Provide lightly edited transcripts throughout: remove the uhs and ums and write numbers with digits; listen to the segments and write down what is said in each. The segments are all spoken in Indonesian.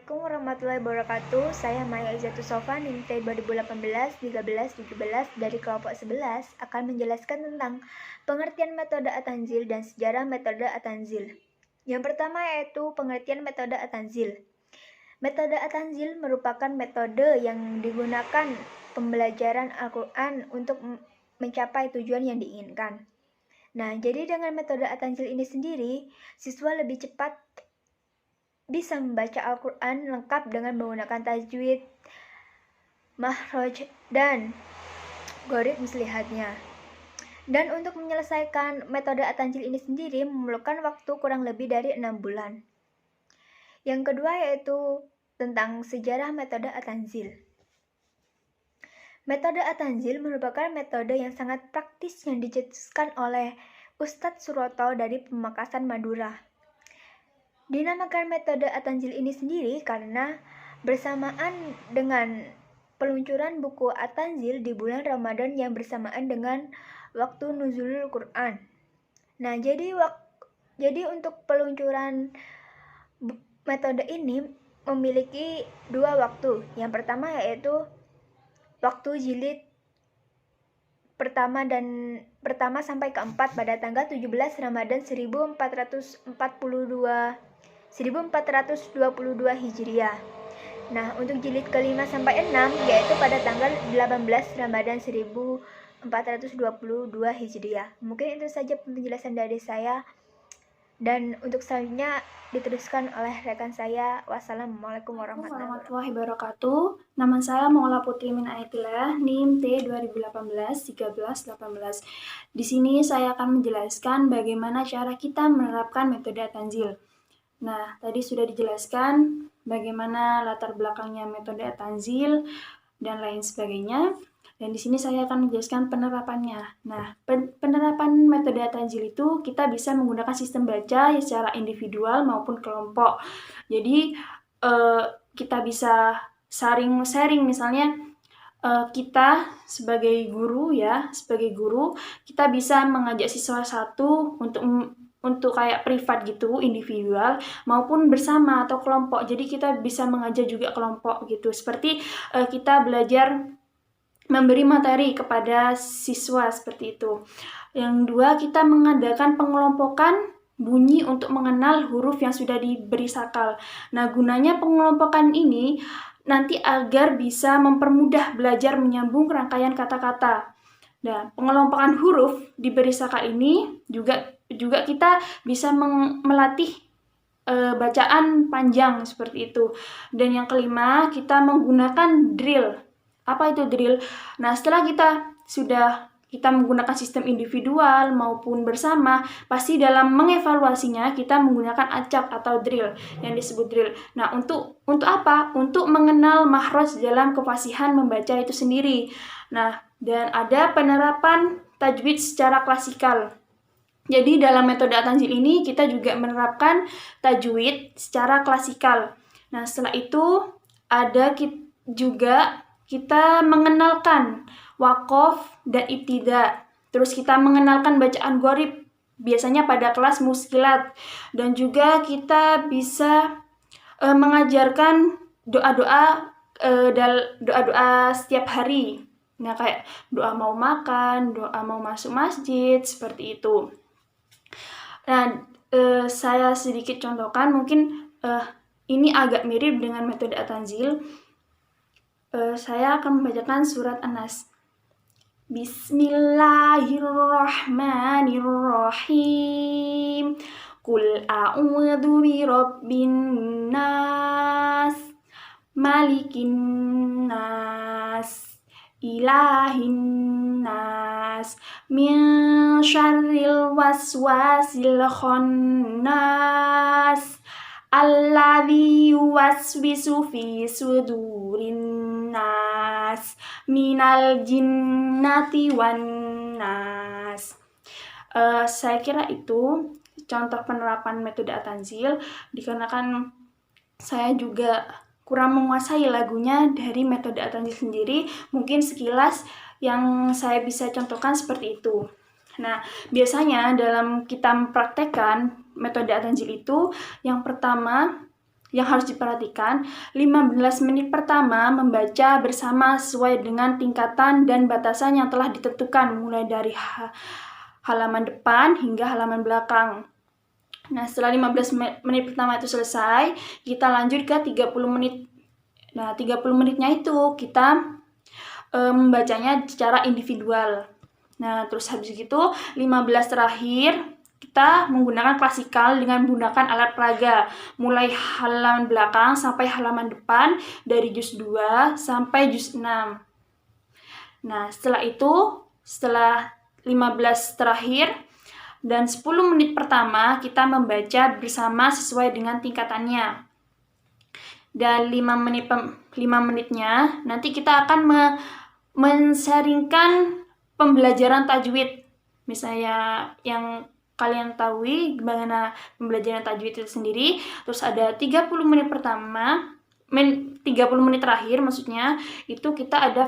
Assalamualaikum warahmatullahi wabarakatuh. Saya Maya Izatul Sofa, NIM T 2018-13-17 dari kelompok 11 akan menjelaskan tentang pengertian metode At-Tanzil dan sejarah metode At-Tanzil. Yang pertama yaitu pengertian metode At-Tanzil. Metode At-Tanzil merupakan metode yang digunakan pembelajaran Al-Quran untuk mencapai tujuan yang diinginkan. Nah, jadi dengan metode At-Tanzil ini sendiri, siswa lebih cepat bisa membaca Al-Quran lengkap dengan menggunakan tajwid, makhraj, dan gharib muslihatnya. Dan untuk menyelesaikan metode At-Tanzil ini sendiri memerlukan waktu kurang lebih dari 6 bulan. Yang kedua yaitu tentang sejarah metode At-Tanzil. Metode At-Tanzil merupakan metode yang sangat praktis yang dicetuskan oleh Ustadz Suroto dari Pamekasan, Madura. Dinamakan metode At-Tanzil ini sendiri karena bersamaan dengan peluncuran buku At-Tanzil di bulan Ramadan yang bersamaan dengan waktu nuzulul Quran. Nah, jadi untuk peluncuran metode ini memiliki dua waktu. Yang pertama yaitu waktu jilid pertama sampai keempat pada tanggal 17 Ramadan 1422 Hijriah. Nah, untuk jilid kelima sampai 6 yaitu pada tanggal 18 Ramadan 1422 Hijriah. Mungkin itu saja penjelasan dari saya. Dan untuk selanjutnya diteruskan oleh rekan saya. Wassalamualaikum warahmatullahi wabarakatuh. Nama saya Maula Putri Min Aitillah, NIM T 2018-13-18. Di sini saya akan menjelaskan bagaimana cara kita menerapkan metode At-Tanzil. Nah, tadi sudah dijelaskan bagaimana latar belakangnya metode At-Tanzil dan lain sebagainya. Dan di sini saya akan menjelaskan penerapannya. Nah, penerapan metode At-Tanzil itu kita bisa menggunakan sistem baca secara individual maupun kelompok. Jadi, kita bisa sharing misalnya kita sebagai guru, kita bisa mengajak siswa satu untuk kayak privat gitu, individual, maupun bersama atau kelompok. Jadi kita bisa mengajak juga kelompok gitu. Seperti kita belajar memberi materi kepada siswa seperti itu. Yang dua, kita mengadakan pengelompokan bunyi untuk mengenal huruf yang sudah diberi sakal. Nah, gunanya pengelompokan ini nanti agar bisa mempermudah belajar menyambung rangkaian kata-kata. Nah, pengelompokan huruf diberi sakal ini juga kita bisa melatih bacaan panjang seperti itu. Dan yang kelima, kita menggunakan drill. Apa itu drill? Nah, setelah kita menggunakan sistem individual maupun bersama, pasti dalam mengevaluasinya kita menggunakan acak atau drill yang disebut drill. Nah, untuk apa? Untuk mengenal makhraj dalam kefasihan membaca itu sendiri. Nah, dan ada penerapan tajwid secara klasikal. Jadi dalam metode At-Tanzil ini kita juga menerapkan tajwid secara klasikal. Nah, setelah itu ada kita mengenalkan waqaf dan ibtida. Terus kita mengenalkan bacaan gharib biasanya pada kelas muskilat. Dan juga kita bisa mengajarkan doa-doa setiap hari. Nah, kayak doa mau makan, doa mau masuk masjid, seperti itu. Nah, saya sedikit contohkan, mungkin ini agak mirip dengan metode At-Tanzil. Saya akan membacakan surat An-Nas. Bismillahirrahmanirrahim. Qul a'udzu birabbin nas, malikin nas, ilahin nas, min syarril waswasil khannas, alladzi yuwaswisu fi sudurin nas, minal jinnati wan nas. Saya kira itu contoh penerapan metode At-Tanzil, dikarenakan saya juga kurang menguasai lagunya dari metode At-Tanzil sendiri. Mungkin sekilas yang saya bisa contohkan seperti itu. Nah, biasanya dalam kita mempraktekkan metode At-Tanzil itu, yang pertama yang harus diperhatikan, 15 menit pertama membaca bersama sesuai dengan tingkatan dan batasan yang telah ditentukan, mulai dari halaman depan hingga halaman belakang. Nah, setelah 15 menit pertama itu selesai, kita lanjut ke 30 menit. Nah, 30 menitnya itu kita membacanya secara individual. Nah, terus habis itu 15 terakhir kita menggunakan klasikal dengan menggunakan alat peraga, mulai halaman belakang sampai halaman depan, dari juz 2 sampai juz 6. Nah, setelah 15 terakhir dan 10 menit pertama kita membaca bersama sesuai dengan tingkatannya. Dan 5 menitnya nanti kita akan men-sharingkan pembelajaran tajwid. Misalnya yang kalian tahu bagaimana pembelajaran tajwid itu sendiri. Terus ada 30 menit pertama, 30 menit terakhir maksudnya, itu kita ada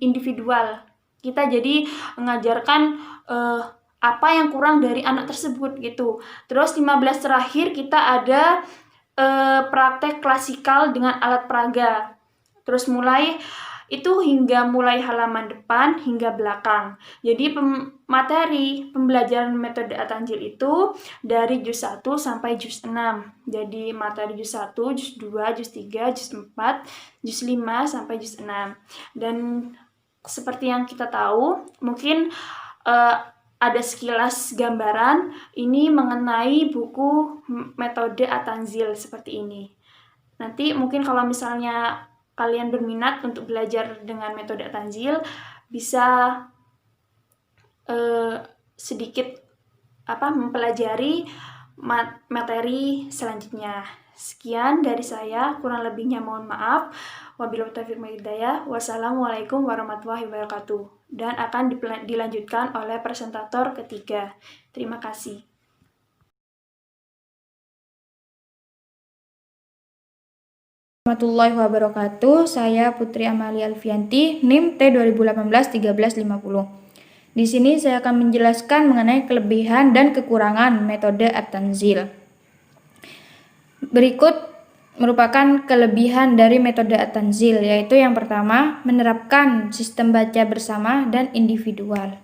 individual. Kita jadi mengajarkan apa yang kurang dari anak tersebut gitu. Terus 15 terakhir kita ada praktek klasikal dengan alat peraga. Terus hingga mulai halaman depan hingga belakang. Jadi materi pembelajaran metode At-Tanzil itu dari juz 1 sampai juz 6. Jadi materi juz 1, juz 2, juz 3, juz 4, juz 5 sampai juz 6. Dan seperti yang kita tahu, mungkin ada sekilas gambaran ini mengenai buku metode At-Tanzil seperti ini. Nanti mungkin kalau misalnya kalian berminat untuk belajar dengan metode At-Tanzil, bisa sedikit mempelajari materi selanjutnya. Sekian dari saya, kurang lebihnya mohon maaf. Wabillahi taufiq wal hidayah. Wassalamualaikum warahmatullahi wabarakatuh. Dan akan dilanjutkan oleh presentator ketiga. Terima kasih. Warahmatullahi wabarakatuh. Saya Putri Amalia Alfianti, NIM T2018-1350. Di sini saya akan menjelaskan mengenai kelebihan dan kekurangan metode At-Tanzil. Berikut merupakan kelebihan dari metode At-Tanzil, yaitu yang pertama, menerapkan sistem baca bersama dan individual.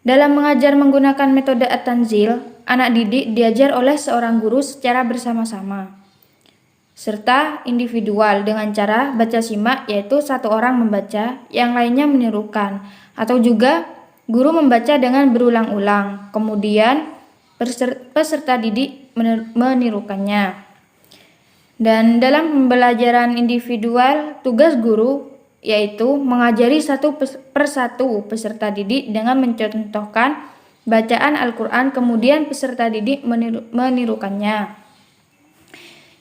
Dalam mengajar menggunakan metode At-Tanzil, anak didik diajar oleh seorang guru secara bersama-sama, serta individual dengan cara baca simak, yaitu satu orang membaca, yang lainnya menirukan, atau juga guru membaca dengan berulang-ulang, kemudian peserta didik menirukannya. Dan dalam pembelajaran individual, tugas guru yaitu mengajari satu persatu peserta didik dengan mencontohkan bacaan Al-Quran, kemudian peserta didik menirukannya.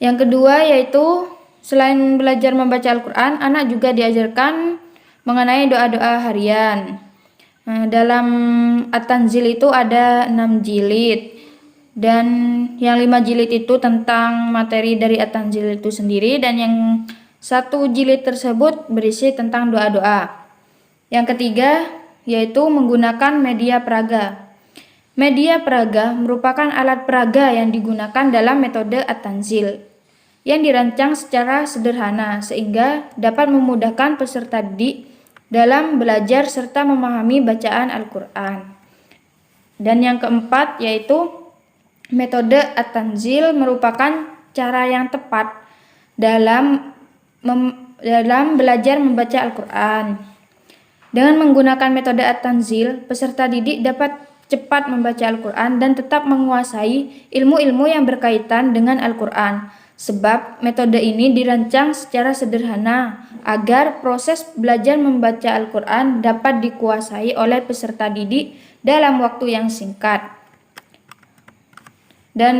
Yang kedua yaitu selain belajar membaca Al-Quran, anak juga diajarkan mengenai doa-doa harian. Dalam At-Tanzil itu ada 6 jilid, dan yang 5 jilid itu tentang materi dari At-Tanzil itu sendiri, dan yang 1 jilid tersebut berisi tentang doa-doa. Yang ketiga yaitu menggunakan media peraga. Media peraga merupakan alat peraga yang digunakan dalam metode At-Tanzil, yang dirancang secara sederhana sehingga dapat memudahkan peserta didik dalam belajar serta memahami bacaan Al-Quran. Dan yang keempat yaitu metode At-Tanzil merupakan cara yang tepat dalam belajar membaca Al-Quran. Dengan menggunakan metode At-Tanzil, peserta didik dapat cepat membaca Al-Quran dan tetap menguasai ilmu-ilmu yang berkaitan dengan Al-Quran. Sebab metode ini dirancang secara sederhana agar proses belajar membaca Al-Quran dapat dikuasai oleh peserta didik dalam waktu yang singkat. Dan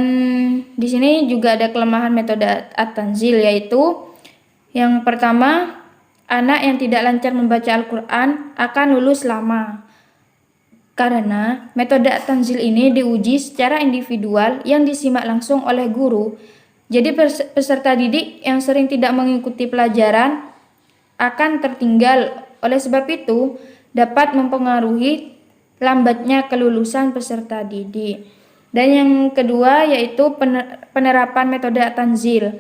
di sini juga ada kelemahan metode At-Tanzil, yaitu yang pertama, anak yang tidak lancar membaca Al-Quran akan lulus lama. Karena metode At-Tanzil ini diuji secara individual yang disimak langsung oleh guru. Jadi peserta didik yang sering tidak mengikuti pelajaran akan tertinggal. Oleh sebab itu dapat mempengaruhi lambatnya kelulusan peserta didik. Dan yang kedua yaitu penerapan metode At-Tanzil.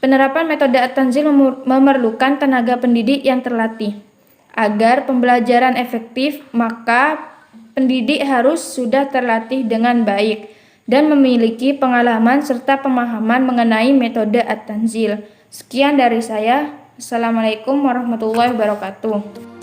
Penerapan metode At-Tanzil memerlukan tenaga pendidik yang terlatih. Agar pembelajaran efektif, maka pendidik harus sudah terlatih dengan baik dan memiliki pengalaman serta pemahaman mengenai metode At-Tanzil. Sekian dari saya. Assalamualaikum warahmatullahi wabarakatuh.